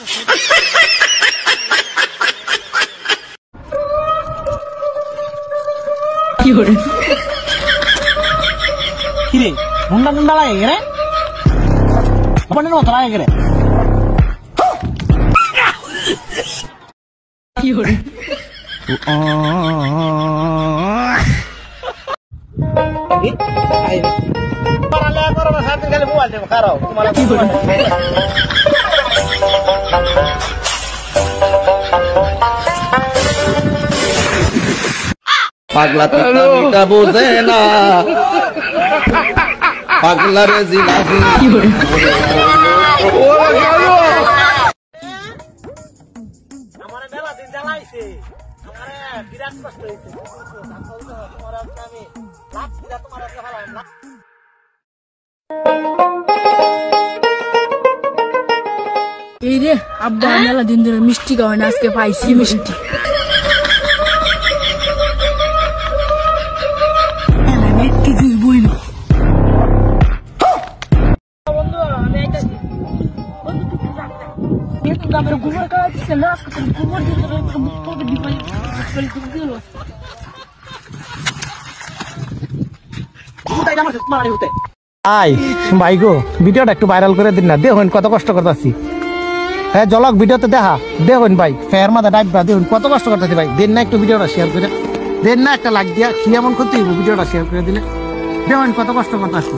কি করে কিরে মুন্ডা মুন্ডা লাগে রে মতো লাগে রে কি করে পাগলা পিতা বোঝে না পাগলা রে জিলাপি আমার বেলা দিন জ্বালাইছে আমারে বিরাট কষ্ট হয়েছে তোমার আমি লাভ দিলা তোমার ভালো না এই রে আব্বা মেলা দিন ধরে মিষ্টি খাওয়াই না আজকে পাইছি মিষ্টি ভাই গো ভিডিওটা একটু ভাইরাল করে দিন না দেখুন কত কষ্ট করতেছি হ্যাঁ জলক ভিডিওতে দেখা দেখুন ভাই ফের মাথা ডাইবা দেখুন কত কষ্ট করতেছি ভাই দেন না একটু ভিডিওটা শেয়ার করে দেন না একটা লাইক দিয়া কি এমন করতে ভিডিওটা শেয়ার করে দিলে দেখুন কত কষ্ট করতেছি